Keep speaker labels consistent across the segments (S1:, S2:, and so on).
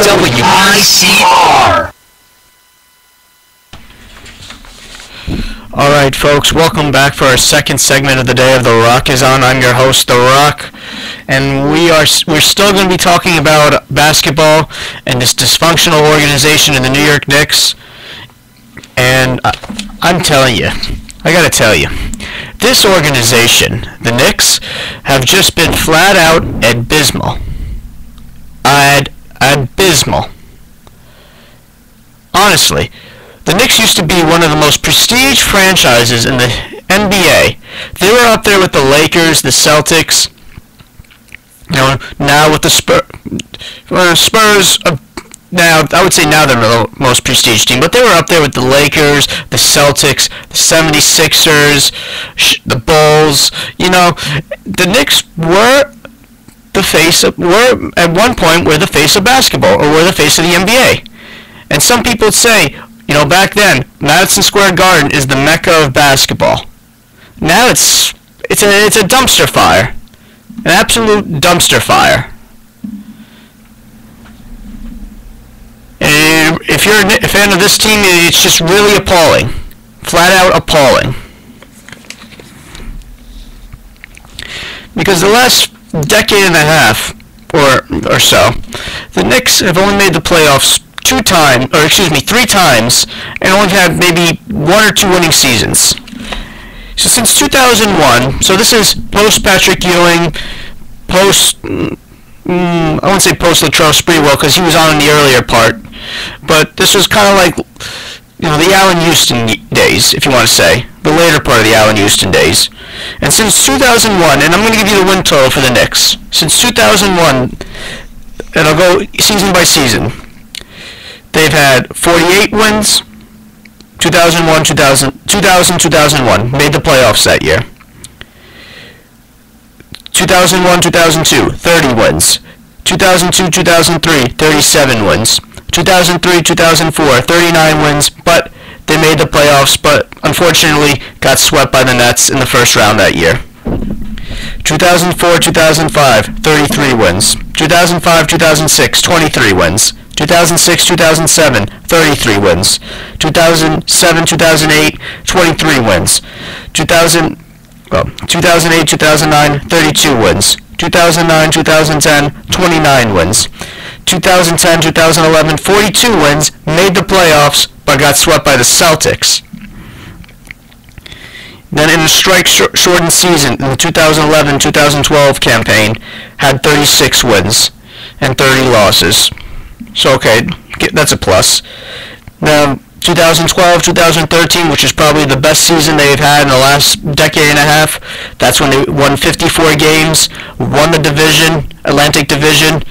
S1: WICR.
S2: Alright folks, welcome back for our second segment of the day of The Rock is On. I'm your host, The Rock, and we're still going to be talking about basketball and this dysfunctional organization in the New York Knicks. And I'm telling you, I gotta tell you, this organization, the Knicks, have just been flat out abysmal. Abysmal. Honestly, the Knicks used to be one of the most prestige franchises in the NBA. They were up there with the Lakers, the Celtics. You know, now with the Spurs. Now, I would say now they're the most prestige team, but they were up there with the Lakers, the Celtics, the 76ers, the Bulls. You know, the Knicks were at one point were the face of basketball, or were the face of the NBA. And some people would say, you know, back then, Madison Square Garden is the mecca of basketball. Now it's a dumpster fire, an absolute dumpster fire. And if you're a fan of this team, it's just really appalling, flat out appalling. Because the last decade and a half or so, the Knicks have only made the playoffs three times, and only had maybe one or two winning seasons. So since 2001, so this is post Patrick Ewing, I wouldn't say post Latrell Sprewell because he was on in the earlier part, but this was kind of like, you know, the Allen Houston days, if you want to say, the later part of the Allen Houston days. And since 2001, and I'm going to give you the win total for the Knicks. Since 2001, and I'll go season by season. They've had 48 wins, 2001, made the playoffs that year. 2001, 2002, 30 wins. 2002, 2003, 37 wins. 2003, 2004, 39 wins, but they made the playoffs, but unfortunately got swept by the Nets in the first round that year. 2004, 2005, 33 wins. 2005, 2006, 23 wins. 2006, 2007, 33 wins. 2007, 2008, 23 wins. 2008, 2009, 32 wins. 2009, 2010, 29 wins. 2010, 2011, 42 wins, made the playoffs, but got swept by the Celtics. Then in the strike-shortened season, in the 2011-2012 campaign, had 36 wins and 30 losses. So, okay, that's a plus. Now, 2012, 2013, which is probably the best season they've had in the last decade and a half, that's when they won 54 games, won the division, Atlantic Division,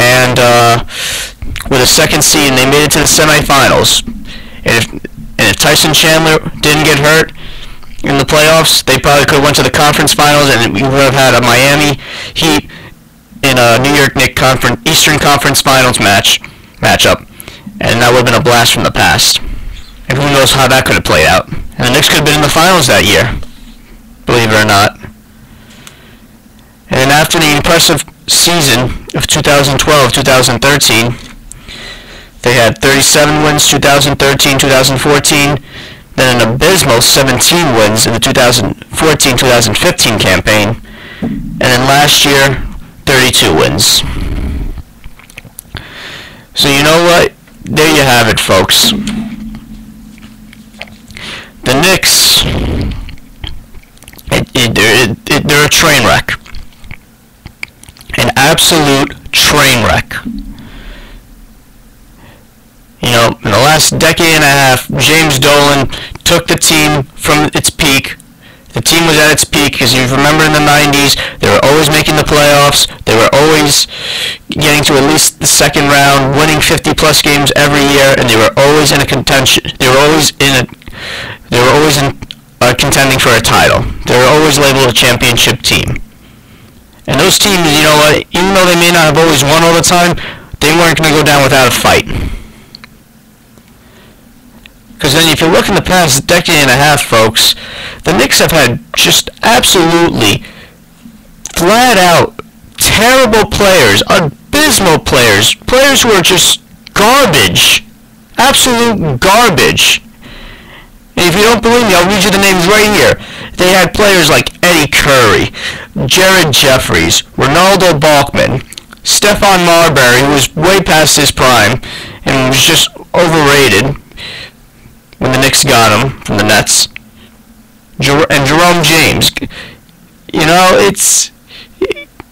S2: and with a second seed, they made it to the semifinals. And if Tyson Chandler didn't get hurt in the playoffs, they probably could have went to the conference finals, and we would have had a Miami Heat in a New York Knicks Eastern Conference Finals matchup, and that would have been a blast from the past. And who knows how that could have played out. And the Knicks could have been in the finals that year, believe it or not. And then after the impressive season of 2012-2013, they had 37 wins 2013-2014, then an abysmal 17 wins in the 2014-2015 campaign, and then last year 32 wins. So you know what? There you have it, folks. The Knicks, they're a train wreck. An absolute train wreck. You know, in the last decade and a half, James Dolan took the team from its peak. The team was at its peak because you remember in the 90s, they were always making the playoffs. They were always getting to at least the second round, winning 50-plus games every year, and they were always in a contention. They were always contending for a title. They were always labeled a championship team. And those teams, you know what, even though they may not have always won all the time, they weren't going to go down without a fight. Because then if you look in the past decade and a half, folks, the Knicks have had just absolutely flat-out terrible players, abysmal abysmal players. Players who are just garbage. Absolute garbage. And if you don't believe me, I'll read you the names right here. They had players like Eddie Curry, Jared Jeffries, Ronaldo Balkman, Stephon Marbury, who was way past his prime and was just overrated when the Knicks got him from the Nets, and Jerome James. You know, it's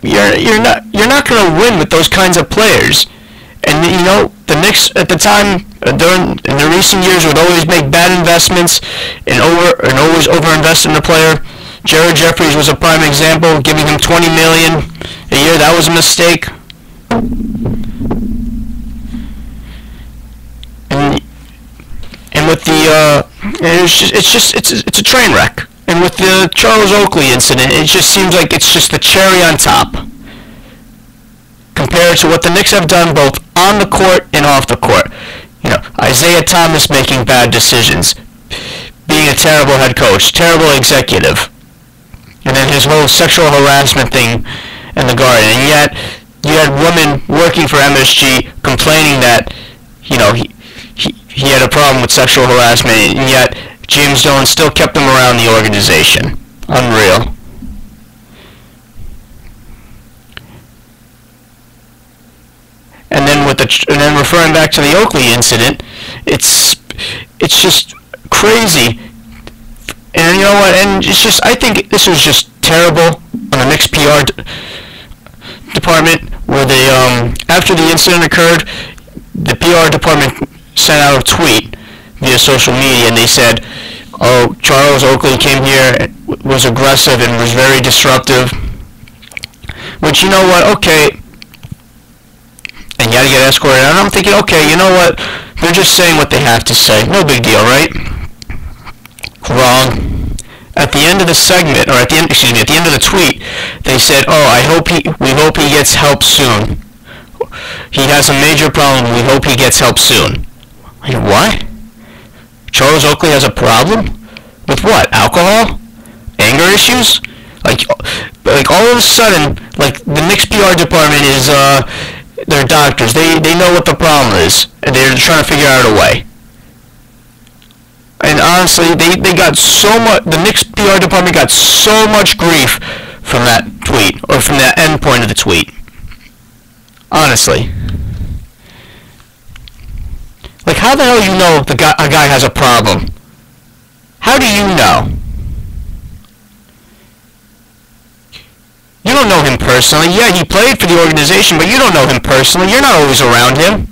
S2: you're not going to win with those kinds of players. And you know, the Knicks at the time, during in the recent years, would always make bad investments and always overinvest in the player. Jared Jeffries was a prime example, giving him $20 million a year. That was a mistake. And with the it's a train wreck. And with the Charles Oakley incident, it just seems like it's just the cherry on top compared to what the Knicks have done both on the court and off the court. You know, Isaiah Thomas making bad decisions, being a terrible head coach, terrible executive, and then his whole sexual harassment thing in the Garden. And yet, you had women working for MSG complaining that, you know, he had a problem with sexual harassment, and yet James Dolan still kept him around the organization. Unreal. And then referring back to the Oakley incident, it's just crazy. And you know what? And it's just, I think this was just terrible on the Knicks PR department, where they after the incident occurred, the PR department sent out a tweet via social media, and they said, "Oh, Charles Oakley came here, was aggressive and was very disruptive." Which, you know what? Okay. And you gotta get escorted out. And I'm thinking, okay, you know what? They're just saying what they have to say. No big deal, right? Wrong. At the end of the segment, or at the end of the tweet, they said, "Oh, we hope he gets help soon. He has a major problem. We hope he gets help soon." Like, what? Charles Oakley has a problem? With what? Alcohol? Anger issues? Like all of a sudden, like the Knicks PR department is they're doctors. They know what the problem is, and they're trying to figure out a way. And honestly, they got so much. The Knicks PR department got so much grief from that tweet, or from that end point of the tweet. Honestly, like, how the hell do you know a guy has a problem? How do you know? You don't know him personally. Yeah, he played for the organization, but you don't know him personally. You're not always around him.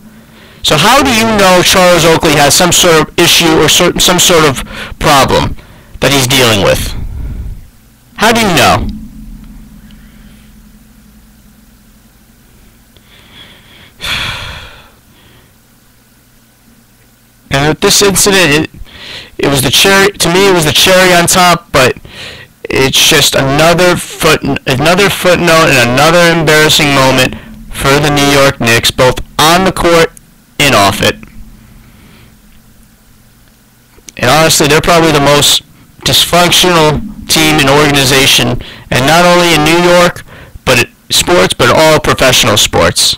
S2: So how do you know Charles Oakley has some sort of issue or some sort of problem that he's dealing with? How do you know? And with this incident, it was the cherry. To me, it was the cherry on top, but it's just another footnote and another embarrassing moment for the New York Knicks, both on the court and off it. And honestly, they're probably the most dysfunctional team and organization, and not only in New York, but sports, but all professional sports.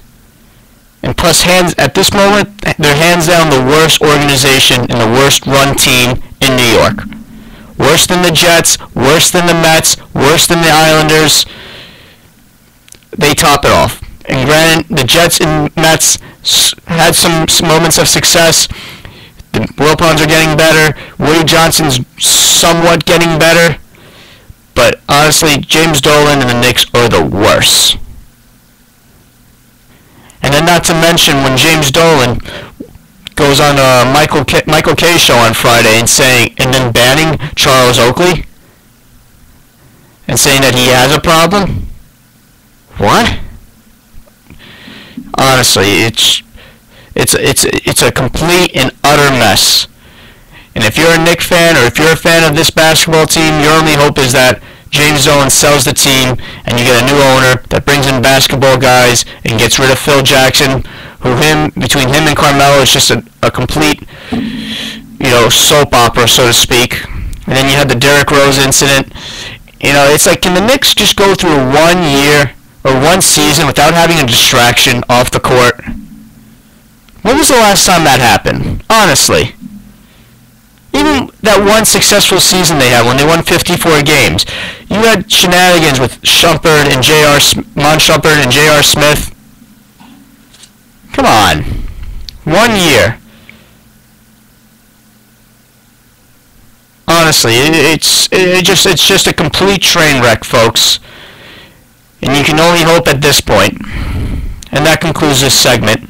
S2: And plus, at this moment, they're hands down the worst organization and the worst run team in New York. Worse than the Jets, worse than the Mets, worse than the Islanders. They top it off. And granted, the Jets and Mets had some moments of success. The Wilpons are getting better. Woody Johnson's somewhat getting better. But honestly, James Dolan and the Knicks are the worst. And then not to mention when James Dolan goes on Michael Kay show on Friday and then banning Charles Oakley and saying that he has a problem. What? Honestly, it's a complete and utter mess. And if you're a Knicks fan, or if you're a fan of this basketball team, your only hope is that James Dolan sells the team and you get a new owner that brings in basketball guys and gets rid of Phil Jackson, between him and Carmelo, is just a complete, soap opera, so to speak. And then you had the Derrick Rose incident. It's like, can the Knicks just go through 1 year or one season without having a distraction off the court? When was the last time that happened? Honestly. Even that one successful season they had when they won 54 games, you had shenanigans with Shumpert and Mon Shumpert and J.R. Smith. Come on. 1 year. Honestly, it's just a complete train wreck, folks. And you can only hope at this point. And that concludes this segment.